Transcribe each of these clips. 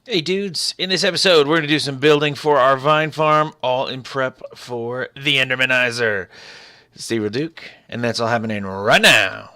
Hey dudes, in this episode we're going to do some building for our vine farm, all in prep for the Endermanizer. It's TheeRealDuke, and that's all happening right now.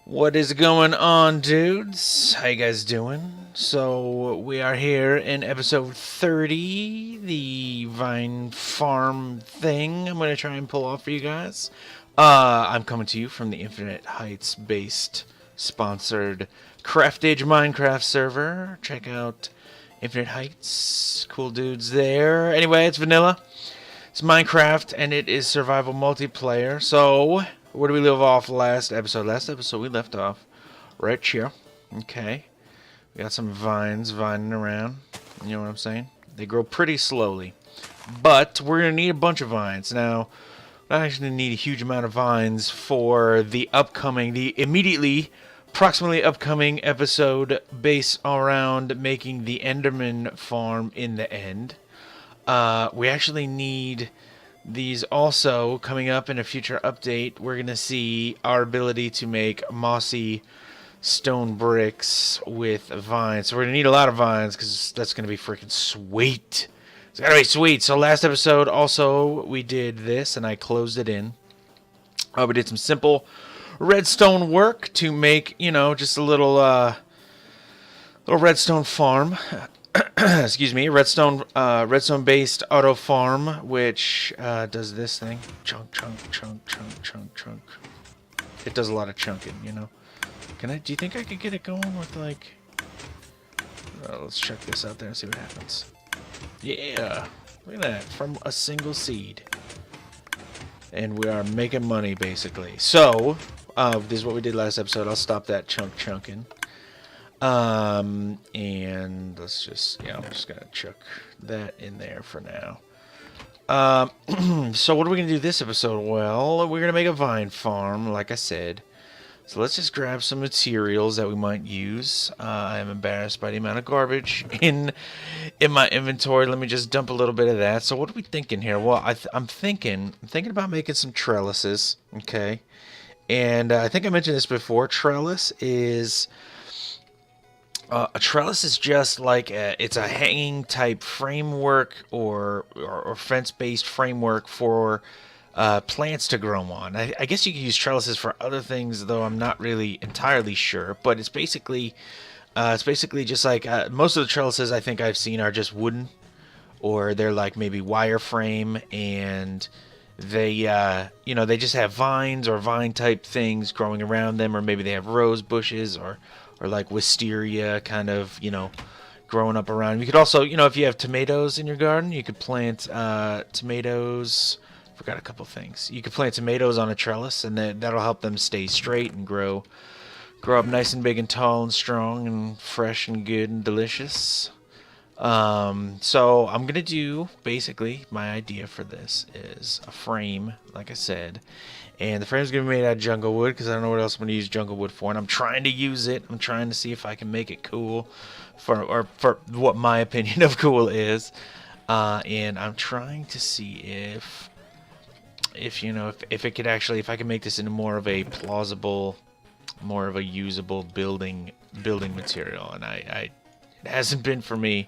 What is going on, dudes? How you guys doing? So we are here in episode 30, the vine farm thing I'm going to try and pull off for you guys. I'm coming to you from the Infinite Heights based sponsored Craftage Minecraft server. Check out Infinite Heights, cool dudes there. Anyway, it's vanilla. It's Minecraft, and it is survival multiplayer. So, where do we leave off last episode? Last episode, we left off right here. Okay. We got some vines vining around. You know what I'm saying? They grow pretty slowly. But we're going to need a bunch of vines. Now, we're not actually need a huge amount of vines for the immediately, approximately upcoming episode based around making the Enderman farm in the end. We actually need these also coming up in a future update. We're going to see our ability to make mossy stone bricks with vines. So we're going to need a lot of vines because that's going to be freaking sweet. It's got to be sweet. So last episode also we did this and I closed it in. We did some simple redstone work to make, just a little redstone farm. Excuse me, redstone based auto farm, which does this thing. Chunk. It does a lot of chunking, do you think I could get it going with like, let's check this out there and see what happens. Yeah, look at that, from a single seed. And we are making money basically. So, this is what we did last episode. I'll stop that chunking. And let's just, I'm just gonna chuck that in there for now. So what are we gonna do this episode? Well, we're gonna make a vine farm, like I said. So let's just grab some materials that we might use. I am embarrassed by the amount of garbage in my inventory. Let me just dump a little bit of that. So what are we thinking here? Well, I'm thinking about making some trellises. Okay, and I think I mentioned this before. A trellis is just like it's a hanging type framework or fence-based framework for plants to grow on. I guess you could use trellises for other things, though I'm not really entirely sure. But it's basically just like most of the trellises I think I've seen are just wooden, or they're like maybe wireframe, and they they just have vines or vine type things growing around them, or maybe they have rose bushes or like wisteria kind of, growing up around. You could also, if you have tomatoes in your garden, you could plant tomatoes. Forgot a couple things. You could plant tomatoes on a trellis, and that'll help them stay straight and grow up nice and big and tall and strong and fresh and good and delicious. So I'm gonna do, basically, my idea for this is a frame, like I said, and the frame's gonna be made out of jungle wood because I don't know what else I'm gonna use jungle wood for, and I'm trying to use it. I'm trying to see if I can make it cool for what my opinion of cool is, and I'm trying to see if it could actually, if I can make this into more of a plausible, more of a usable building material, and it hasn't been for me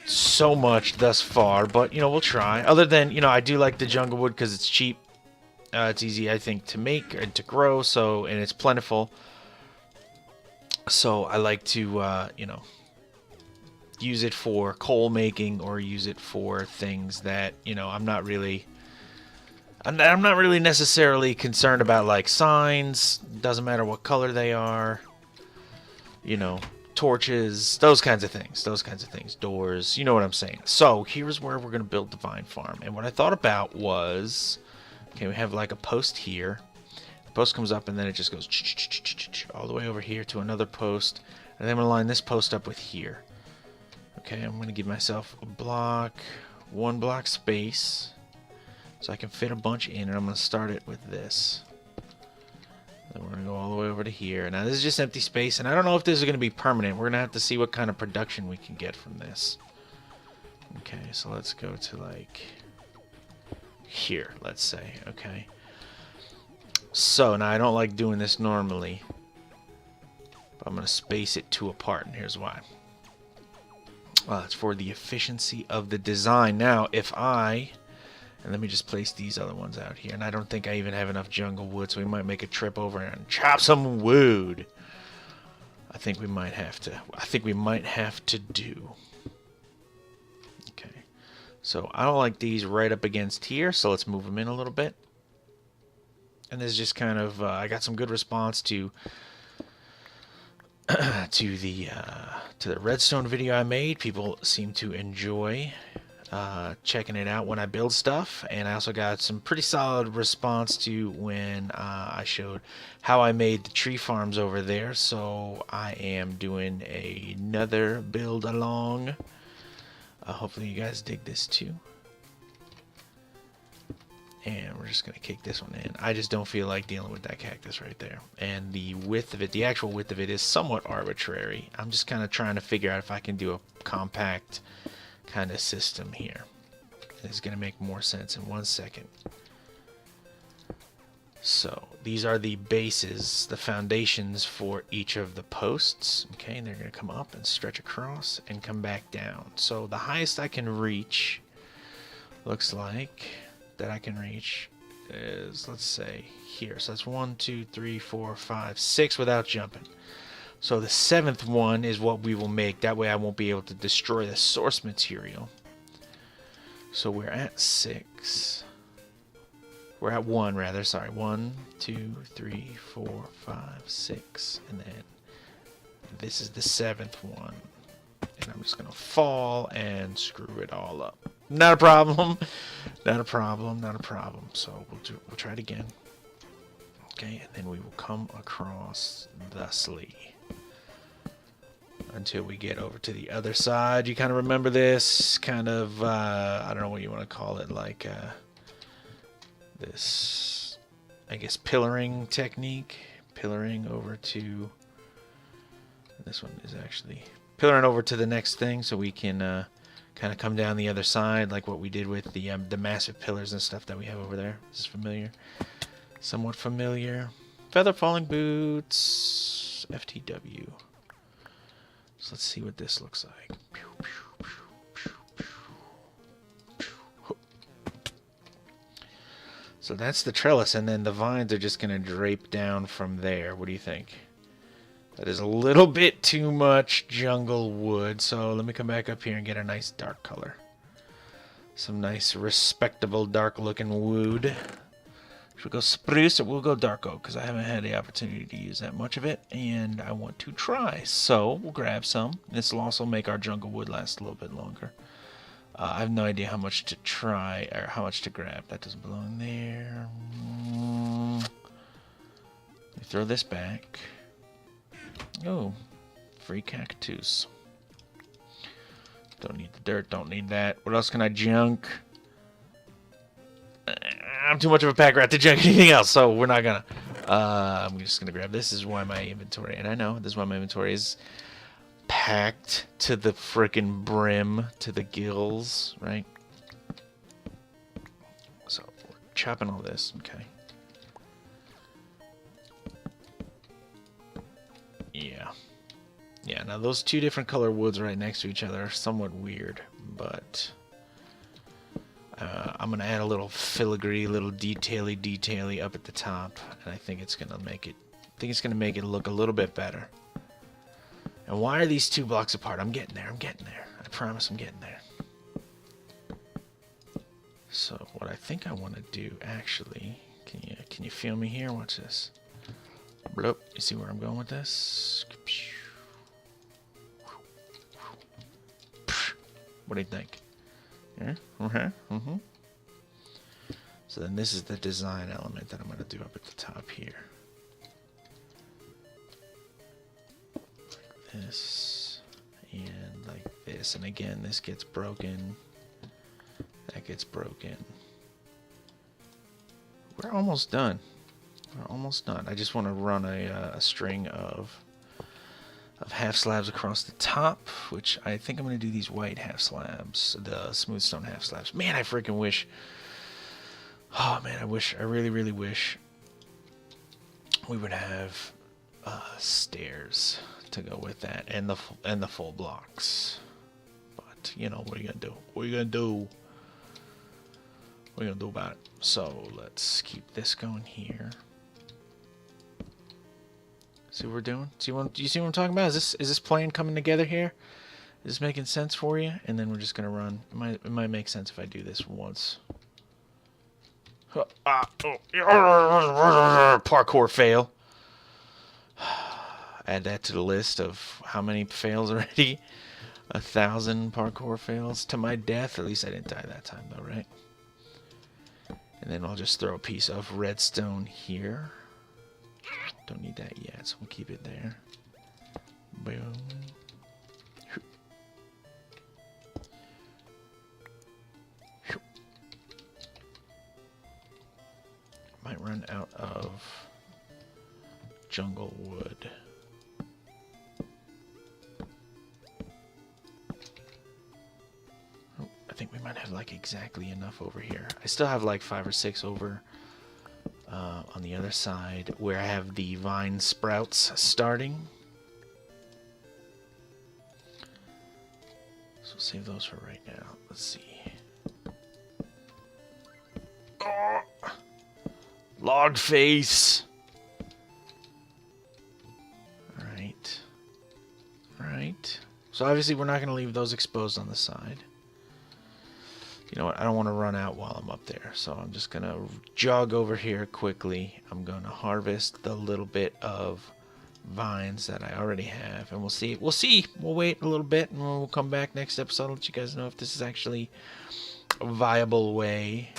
so much thus far, but we'll try. Other than, I do like the jungle wood because it's cheap. It's easy, I think, to make and to grow, and it's plentiful. So I like to use it for coal making, or use it for things that I'm not really necessarily concerned about, like signs. Doesn't matter what color they are. Torches, those kinds of things, doors, you know what I'm saying. So here's where we're gonna build the vine farm, and what I thought about was, okay, we have like a post here. The post comes up and then it just goes all the way over here to another post, and then I'm gonna line this post up with here. Okay, I'm gonna give myself one block space, so I can fit a bunch in, and I'm gonna start it with this. Then we're going to go all the way over to here. Now, this is just empty space, and I don't know if this is going to be permanent. We're going to have to see what kind of production we can get from this. Okay, so let's go to, like, here, let's say, okay? So, now I don't like doing this normally, but I'm going to space it 2 apart, and here's why. It's for the efficiency of the design. Now, if I... And let me just place these other ones out here. And I don't think I even have enough jungle wood, so we might make a trip over and chop some wood. I think we might have to. I think we might have to do. Okay. So I don't like these right up against here, so let's move them in a little bit. And this is just kind of, I got some good response to to the redstone video I made. People seem to enjoy checking it out when I build stuff, and I also got some pretty solid response to when I showed how I made the tree farms over there. So I am doing another build along. Hopefully you guys dig this too. And we're just going to kick this one in. I just don't feel like dealing with that cactus right there. And the width of it, the actual width of it, is somewhat arbitrary. I'm just kind of trying to figure out if I can do a compact kind of system here. It's going to make more sense in 1 second. So these are the bases, the foundations for each of the posts. Okay, and they're going to come up and stretch across and come back down. So the highest I can reach looks like that I can reach is, let's say, here. So that's 1, 2, 3, 4, 5, 6 without jumping. So the 7th one is what we will make. That way I won't be able to destroy the source material. So we're at 6. We're at 1, rather. Sorry. 1, 2, 3, 4, 5, 6. And then this is the 7th one. And I'm just going to fall and screw it all up. Not a problem. Not a problem. Not a problem. So we'll try it again. Okay, and then we will come across thusly until we get over to the other side. You kind of remember this kind of, I don't know what you want to call it, like this, I guess, pillaring technique. Pillaring over to, this one is actually pillaring over to the next thing so we can kind of come down the other side like what we did with the massive pillars and stuff that we have over there. This is familiar. Somewhat familiar. Feather falling boots. FTW. So let's see what this looks like. So that's the trellis, and then the vines are just going to drape down from there. What do you think? That is a little bit too much jungle wood, so let me come back up here and get a nice dark color. Some nice, respectable, dark-looking wood. Should we go spruce or we'll go dark oak? Because I haven't had the opportunity to use that much of it, and I want to try. So we'll grab some. This will also make our jungle wood last a little bit longer. I have no idea how much to try or how much to grab. That doesn't belong there. Let me throw this back. Oh, free cactus. Don't need the dirt. Don't need that. What else can I junk? I'm too much of a pack rat to junk anything else, so we're not gonna. I'm just gonna grab this. This is why my inventory, and I know this is why my inventory is packed to the frickin' brim, to the gills, right? So we're chopping all this, okay? Yeah. Yeah, now those two different color woods right next to each other are somewhat weird, but I'm going to add a little filigree, little detaily up at the top, and I think it's going to make it look a little bit better. And why are these 2 blocks apart? I'm getting there. I promise I'm getting there. So what I think I want to do, actually, can you feel me here? Watch this. Bloop. You see where I'm going with this? What do you think? Yeah? Mm-hmm. So then this is the design element that I'm going to do up at the top here. Like this. And like this. And again, this gets broken. That gets broken. We're almost done. I just want to run a string of half slabs across the top, which I think I'm going to do these white half slabs, the smooth stone half slabs. Man, I freaking wish Oh man, I really, really wish we would have stairs to go with that, and the full blocks. But you know, what are you gonna do? What are you gonna do? What are you gonna do about it? So let's keep this going here. See what we're doing? Do you see what I'm talking about? Is this plan coming together here? Is this making sense for you? And then we're just gonna run. It might make sense if I do this once. Parkour fail. Add that to the list of how many fails already. 1,000 parkour fails to my death. At least I didn't die that time though, right? And then I'll just throw a piece of redstone here. Don't need that yet, so we'll keep it there. Boom. Might run out of jungle wood. Oh, I think we might have like exactly enough over here. I still have like 5 or 6 over on the other side where I have the vine sprouts starting. So we'll save those for right now. Let's see. Oh, log face. Alright. Alright. So obviously we're not going to leave those exposed on the side. You know what? I don't want to run out while I'm up there. So I'm just going to jog over here quickly. I'm going to harvest the little bit of vines that I already have. And we'll see. We'll see. We'll wait a little bit and we'll come back next episode. I'll let you guys know if this is actually a viable way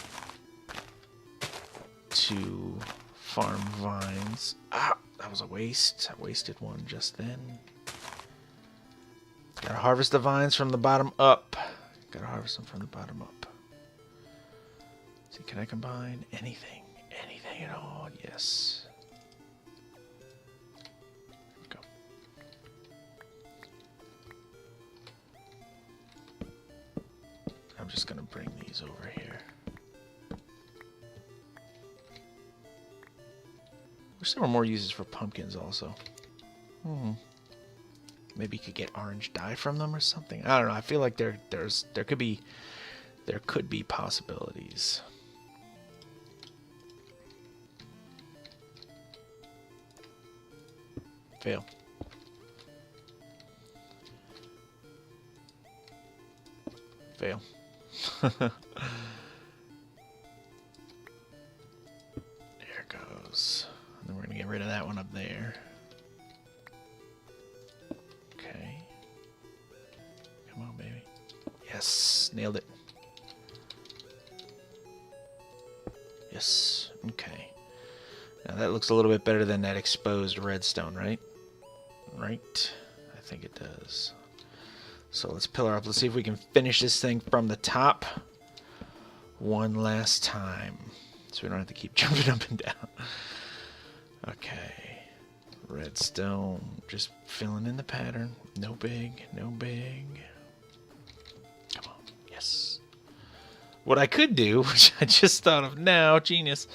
to farm vines. Ah, that was a waste. I wasted one just then. Gotta harvest the vines from the bottom up. Gotta harvest them from the bottom up. See, can I combine anything? Anything at all? Yes. Go. I'm just gonna bring these over here. Wish there were more uses for pumpkins also. Maybe you could get orange dye from them or something. I don't know. I feel like there could be possibilities. Fail. Fail. There it goes. And then we're gonna get rid of that one up there. Okay. Come on, baby. Yes, nailed it. Yes, okay. Now that looks a little bit better than that exposed redstone, right? Right? I think it does. So let's pillar up. Let's see if we can finish this thing from the top one last time. So we don't have to keep jumping up and down. Okay. Redstone. Just filling in the pattern. No big, no big. Come on. Yes. What I could do, which I just thought of now, genius.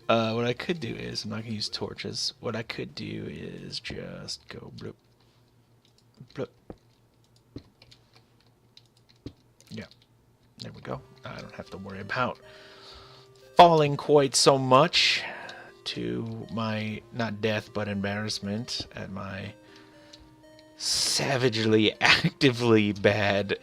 What I could do is, I'm not going to use torches. What I could do is just go bloop. Bloop. Yeah. There we go. I don't have to worry about falling quite so much to my, not death, but embarrassment at my savagely, actively bad,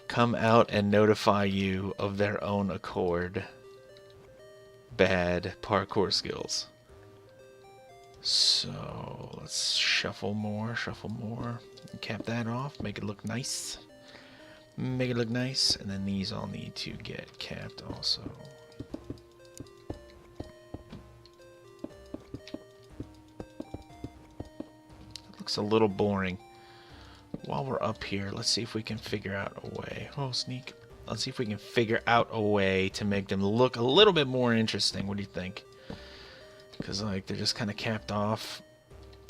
come out and notify you of their own accord bad parkour skills. So let's shuffle more, and cap that off, make it look nice. Make it look nice, and then these all need to get capped also. It looks a little boring. While we're up here, let's see if we can figure out a way. Oh, sneak. Let's see if we can figure out a way to make them look a little bit more interesting. What do you think? Because, like, they're just kind of capped off.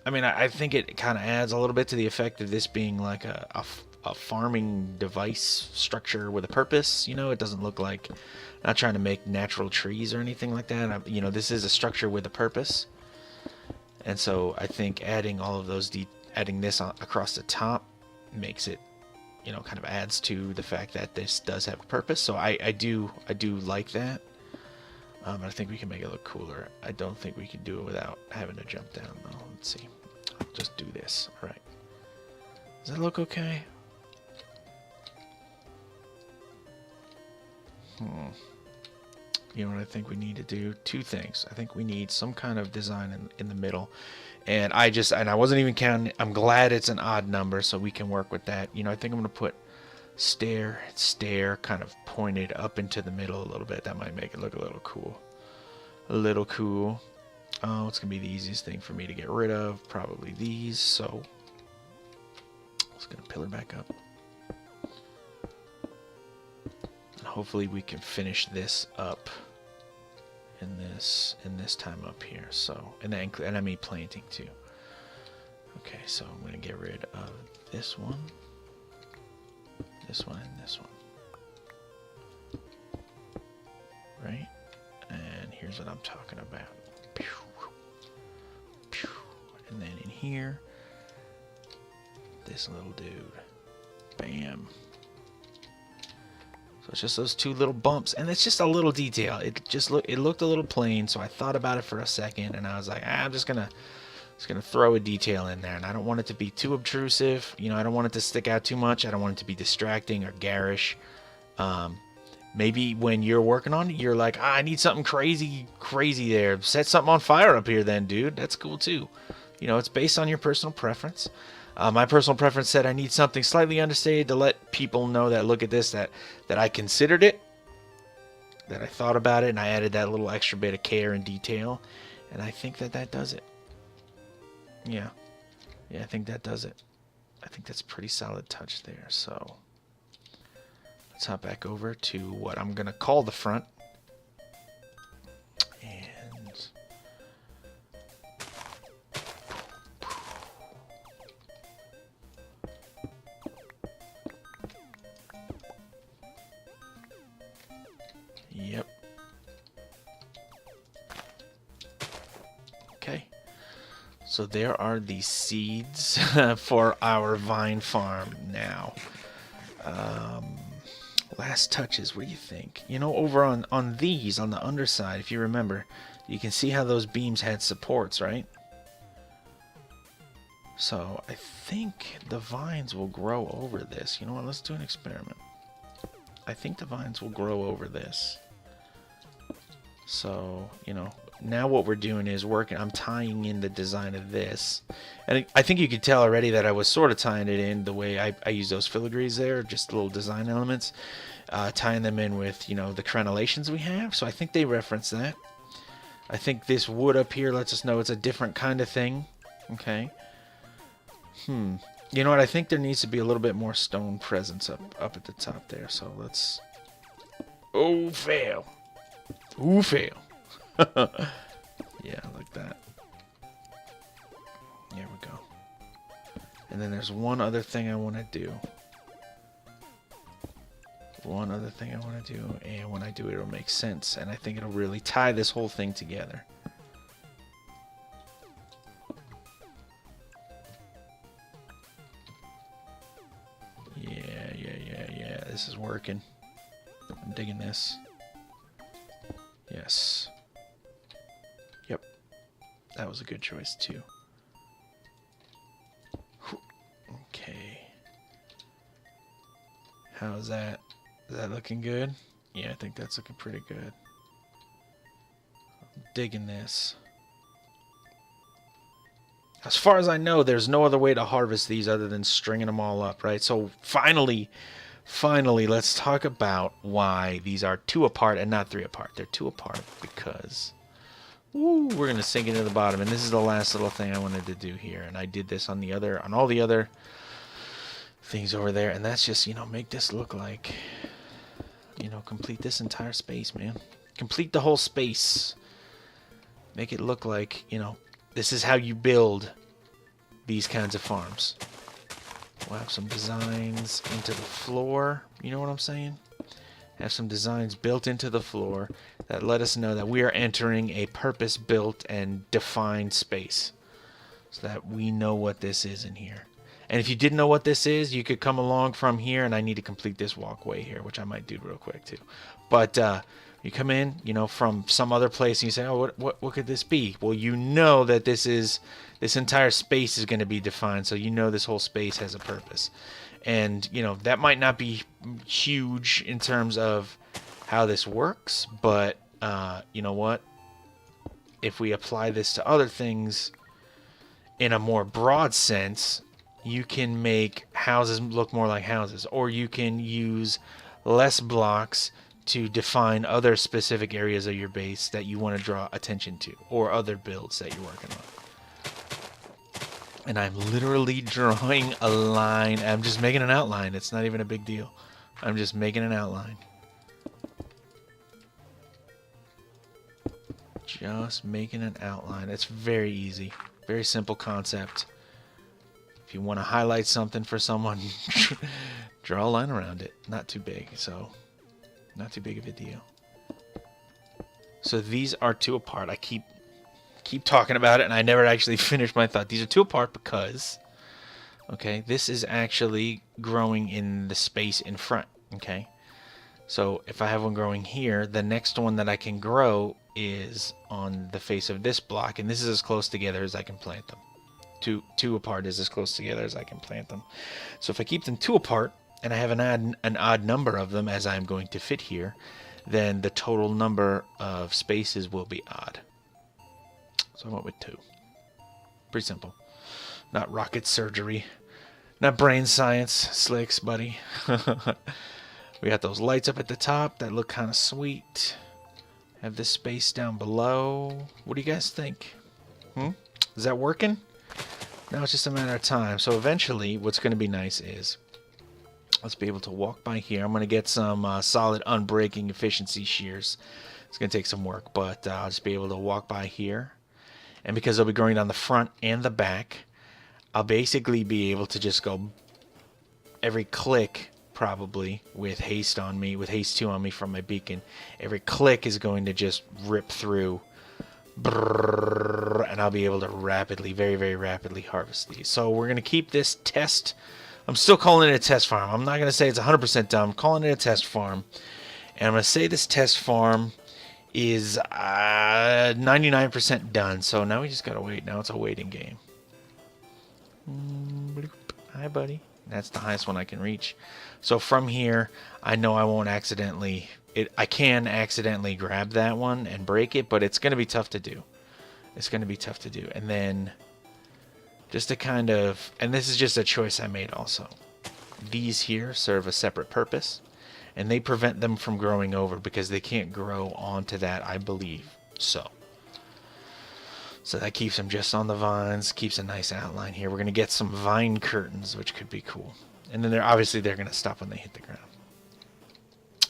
I mean, I think it kind of adds a little bit to the effect of this being like a a farming device structure with a purpose. You know, it doesn't look like, not trying to make natural trees or anything like that. You know, this is a structure with a purpose. And so I think adding all of those, adding this across the top makes it, you know, kind of adds to the fact that this does have a purpose. So I do like that. I think we can make it look cooler. I don't think we can do it without having to jump down though. Let's see. I'll just do this. All right. Does that look okay? You know what I think we need to do? Two things. I think we need some kind of design in the middle. And I wasn't even counting. I'm glad it's an odd number so we can work with that. You know, I think I'm going to put stair kind of pointed up into the middle a little bit. That might make it look a little cool. A little cool. Oh, it's going to be the easiest thing for me to get rid of. Probably these. So let's get a pillar back up. And hopefully we can finish this up in this time up here. So and I mean planting too. Okay, so I'm going to get rid of this one, and this one. Right? And here's what I'm talking about. And then in here, this little dude. Bam. So it's just those two little bumps, and it's just a little detail. It looked a little plain, so I thought about it for a second, and I was like, I'm just gonna throw a detail in there, and I don't want it to be too obtrusive. You know, I don't want it to stick out too much. I don't want it to be distracting or garish. Maybe when you're working on it, you're like, I need something crazy there. Set something on fire up here then, dude. That's cool too. You know, it's based on your personal preference. My personal preference said I need something slightly understated to let people know that, look at this, that I considered it, that I thought about it, and I added that little extra bit of care and detail. And I think that does it. Yeah, I think that does it. I think that's a pretty solid touch there. So let's hop back over to what I'm going to call the front. And yep. Okay. So there are the seeds for our vine farm now. Last touches, what do you think? You know, over on these, on the underside, if you remember, you can see how those beams had supports, right? So I think the vines will grow over this. You know what? Let's do an experiment. I think the vines will grow over this. So, you know, now what we're doing is I'm tying in the design of this. And I think you could tell already that I was sort of tying it in the way I use those filigrees there, just little design elements, tying them in with, you know, the crenellations we have. So I think they reference that. I think this wood up here lets us know it's a different kind of thing. Okay. You know what? I think there needs to be a little bit more stone presence up at the top there. So let's... Oh, fail. Ooh, fail. Yeah, like that. There we go. And then there's one other thing I want to do. And when I do it, it'll make sense. And I think it'll really tie this whole thing together. Yeah. This is working. I'm digging this. Yes. Yep. That was a good choice too. Okay. How's that? Is that looking good? Yeah, I think that's looking pretty good. I'm digging this. As far as I know, there's no other way to harvest these other than stringing them all up, right? So finally, let's talk about why these are 2 apart and not 3 apart. They're 2 apart because we're going to sink into the bottom. And this is the last little thing I wanted to do here. And I did this on all the other things over there. And that's just, you know, make this look like, you know, complete this entire space, man. Complete the whole space. Make it look like, you know, this is how you build these kinds of farms. We'll have some designs into the floor. You know what I'm saying? Have some designs built into the floor that let us know that we are entering a purpose-built and defined space, so that we know what this is in here. And if you didn't know what this is, you could come along from here, and I need to complete this walkway here, which I might do real quick too. But you come in, you know, from some other place, and you say, oh, what could this be? Well, you know that this entire space is going to be defined, so you know this whole space has a purpose. And, you know, that might not be huge in terms of how this works, but you know what? If we apply this to other things in a more broad sense, you can make houses look more like houses, or you can use less blocks to define other specific areas of your base that you want to draw attention to, or other builds that you're working on. And I'm literally drawing a line. I'm just making an outline. It's not even a big deal. I'm just making an outline. Just making an outline. It's very easy. Very simple concept. If you want to highlight something for someone, draw a line around it. Not too big, so not too big of a deal. So these are 2 apart. I keep talking about it, and I never actually finished my thought. These are 2 apart because, okay, this is actually growing in the space in front, okay? So if I have one growing here, the next one that I can grow is on the face of this block, and this is as close together as I can plant them. Two apart is as close together as I can plant them. So if I keep them 2 apart, and I have an odd number of them as I'm going to fit here, then the total number of spaces will be odd. So I went with 2. Pretty simple. Not rocket surgery. Not brain science, slicks, buddy. We got those lights up at the top that look kind of sweet. Have this space down below. What do you guys think? Is that working? Now it's just a matter of time. So eventually, what's going to be nice is, let's be able to walk by here. I'm going to get some solid unbreaking efficiency shears. It's going to take some work, but I'll just be able to walk by here. And because they'll be growing down the front and the back, I'll basically be able to just go every click, probably, with haste on me, with haste 2 on me from my beacon. Every click is going to just rip through, and I'll be able to rapidly, very, very rapidly harvest these. So we're going to keep this test. I'm still calling it a test farm. I'm not going to say it's 100% done. I'm calling it a test farm. And I'm going to say this test farm is 99% done. So now we just got to wait. Now it's a waiting game. Hi, buddy. That's the highest one I can reach. So from here, I know I won't accidentally... I can accidentally grab that one and break it, but it's going to be tough to do. It's going to be tough to do. And then, just to kind of... And this is just a choice I made also. These here serve a separate purpose, and they prevent them from growing over because they can't grow onto that, I believe. So that keeps them just on the vines, keeps a nice outline here. We're going to get some vine curtains, which could be cool. And then obviously they're going to stop when they hit the ground.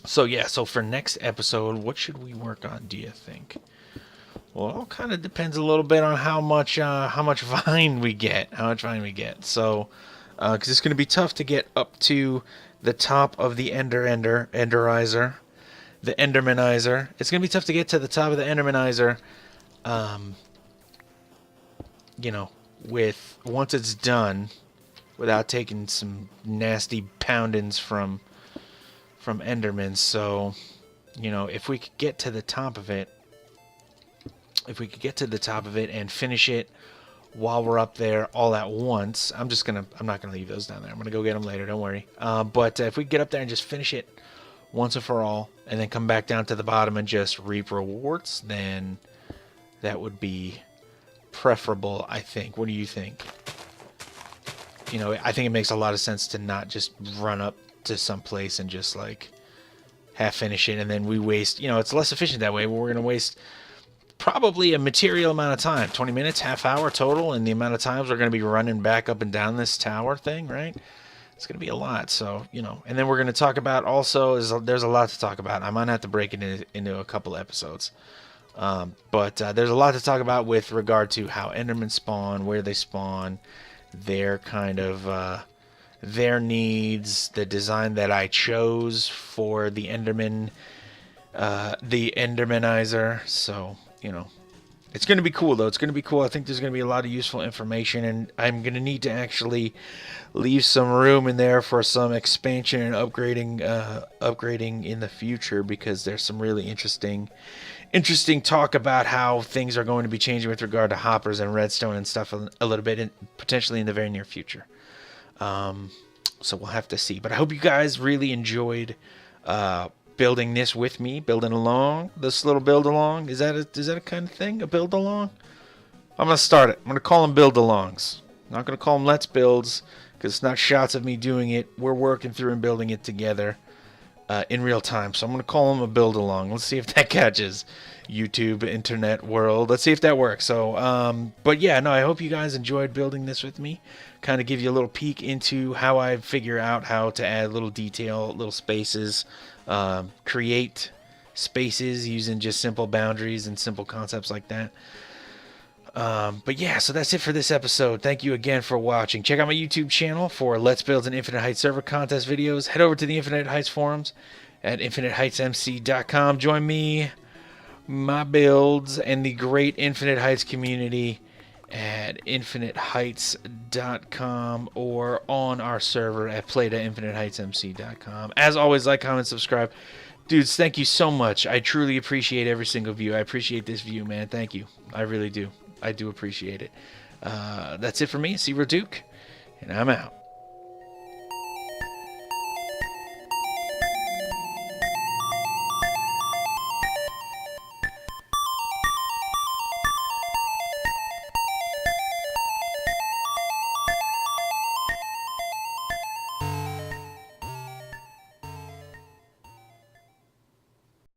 So yeah, so for next episode, what should we work on, do you think? Well, it all kind of depends a little bit on how much vine we get. So, because it's going to be tough to get up to the top of the Enderizer, the Endermanizer. It's going to be tough to get to the top of the Endermanizer, you know, once it's done, without taking some nasty poundings from Endermen. So, you know, if we could get to the top of it, and finish it while we're up there all at once, I'm not gonna leave those down there. I'm gonna go get them later. Don't worry. But if we get up there and just finish it once and for all, and then come back down to the bottom and just reap rewards, then that would be preferable, I think. What do you think? You know, I think it makes a lot of sense to not just run up to some place and just like half finish it, and then we waste, you know, it's less efficient that way. We're gonna waste probably a material amount of time, 20 minutes, half hour total, and the amount of times we're gonna be running back up and down this tower thing, right? It's gonna be a lot. So, you know, and then we're gonna talk about also there's a lot to talk about. I might have to break it into a couple episodes, but there's a lot to talk about with regard to how Endermen spawn, where they spawn, their kind of their needs, the design that I chose for the Endermanizer. So, you know, it's going to be cool, though. It's going to be cool. I think there's going to be a lot of useful information, and I'm going to need to actually leave some room in there for some expansion and upgrading in the future, because there's some really interesting talk about how things are going to be changing with regard to hoppers and redstone and stuff a little bit, and potentially in the very near future. So we'll have to see. But I hope you guys really enjoyed building this with me, building along. This little build along. Is that a kind of thing? A build along? I'm gonna start it. I'm gonna call them build alongs. I'm not gonna call them let's builds, because it's not shots of me doing it. We're working through and building it together in real time. So I'm gonna call them a build along. Let's see if that catches. YouTube, internet world. Let's see if that works. So, but yeah, no, I hope you guys enjoyed building this with me. Kind of give you a little peek into how I figure out how to add little detail, little spaces, create spaces using just simple boundaries and simple concepts like that. But yeah, so that's it for this episode. Thank you again for watching. Check out my YouTube channel for Let's Build an Infinite Heights server contest videos. Head over to the Infinite Heights forums at InfiniteHeightsMC.com. Join me, my builds, and the great Infinite Heights community at InfiniteHeights.com or on our server at play.InfiniteHeightsMC.com. As always, like, comment, subscribe. Dudes, thank you so much. I truly appreciate every single view. I appreciate this view, man. Thank you. I really do. I do appreciate it. That's it for me. TheeRealDuke, and I'm out.